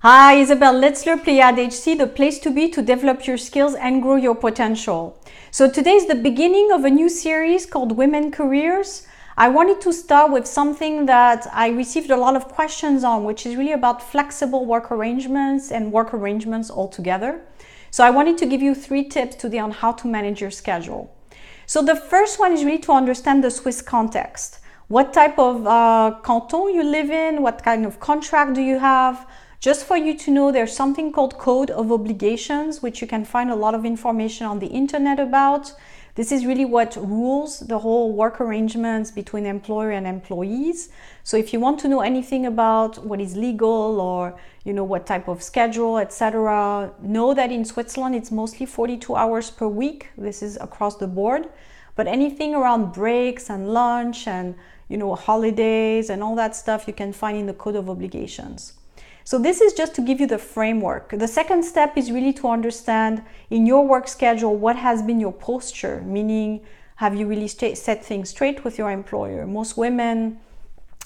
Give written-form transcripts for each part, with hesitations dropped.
Hi, Isabelle Litzler, Pleiade HC, the place to be to develop your skills and grow your potential. So today is the beginning of a new series called Women Careers. I wanted to start with something that I received a lot of questions on, which is really about flexible work arrangements and work arrangements altogether. So I wanted to give you 3 tips today on how to manage your schedule. So the first one is really to understand the Swiss context. What type of canton you live in, what kind of contract do you have? Just for you to know, there's something called Code of Obligations, which you can find a lot of information on the internet about. This is really what rules the whole work arrangements between employer and employees. So if you want to know anything about what is legal or what type of schedule, etc., know that in Switzerland it's mostly 42 hours per week. This is across the board. But anything around breaks and lunch and holidays and all that stuff you can find in the Code of Obligations. So this is just to give you the framework. The second step is really to understand in your work schedule what has been your posture, meaning have you really set things straight with your employer? Most women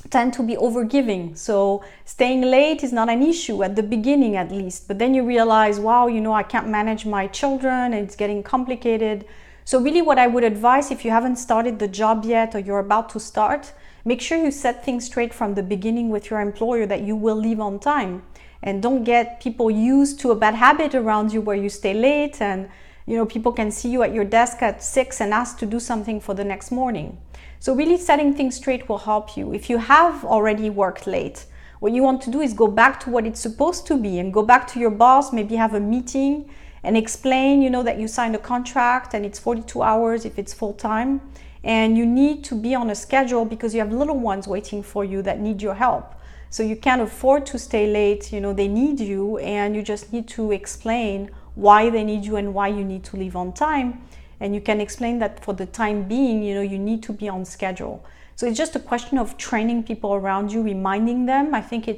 tend to be overgiving, so staying late is not an issue at the beginning at least, but then you realize, wow, I can't manage my children and it's getting complicated. So really what I would advise, if you haven't started the job yet or you're about to start, make sure you set things straight from the beginning with your employer that you will leave on time, and don't get people used to a bad habit around you where you stay late and people can see you at your desk at 6 and ask to do something for the next morning. So really setting things straight will help you. If you have already worked late, what you want to do is go back to what it's supposed to be and go back to your boss, maybe have a meeting and explain that you signed a contract and it's 42 hours if it's full-time. And you need to be on a schedule because you have little ones waiting for you that need your help. So you can't afford to stay late, they need you, and you just need to explain why they need you and why you need to leave on time. And you can explain that for the time being, you need to be on schedule. So it's just a question of training people around you, reminding them. I think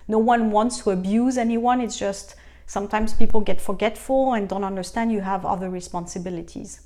no one wants to abuse anyone. It's just sometimes people get forgetful and don't understand you have other responsibilities.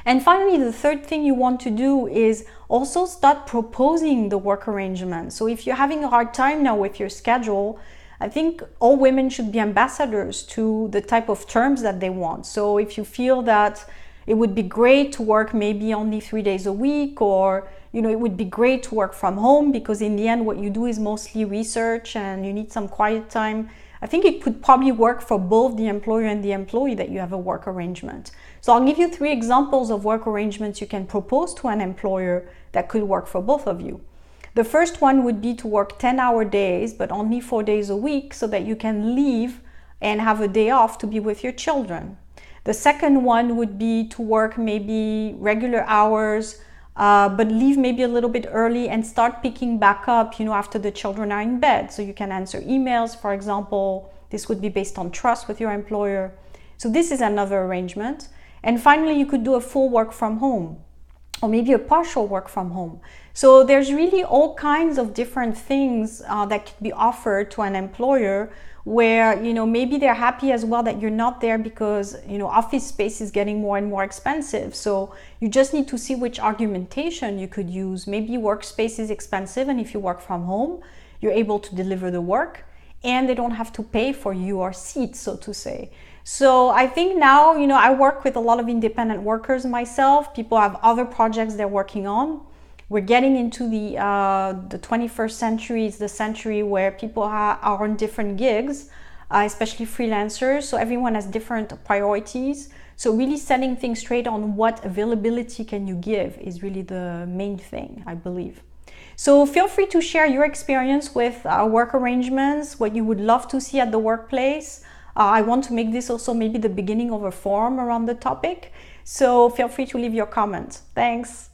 And finally, the third thing you want to do is also start proposing the work arrangement. So if you're having a hard time now with your schedule, I think all women should be ambassadors to the type of terms that they want. So if you feel that it would be great to work maybe only 3 days a week, or it would be great to work from home because in the end what you do is mostly research and you need some quiet time, I think it could probably work for both the employer and the employee that you have a work arrangement. So I'll give you 3 examples of work arrangements you can propose to an employer that could work for both of you. The first one would be to work 10-hour days, but only 4 days a week so that you can leave and have a day off to be with your children. The second one would be to work maybe regular hours, but leave maybe a little bit early and start picking back up, after the children are in bed. So you can answer emails, for example. This would be based on trust with your employer. So this is another arrangement. And finally, you could do a full work from home or maybe a partial work from home. So there's really all kinds of different things that could be offered to an employer where, maybe they're happy as well that you're not there because, office space is getting more and more expensive. So you just need to see which argumentation you could use. Maybe workspace is expensive, and if you work from home, you're able to deliver the work and they don't have to pay for your seat, so to say. So I think now, I work with a lot of independent workers myself. People have other projects they're working on. We're getting into the 21st century. It's the century where people are on different gigs, especially freelancers. So everyone has different priorities. So really setting things straight on what availability can you give is really the main thing, I believe. So feel free to share your experience with work arrangements, what you would love to see at the workplace. I want to make this also maybe the beginning of a forum around the topic. So feel free to leave your comments. Thanks.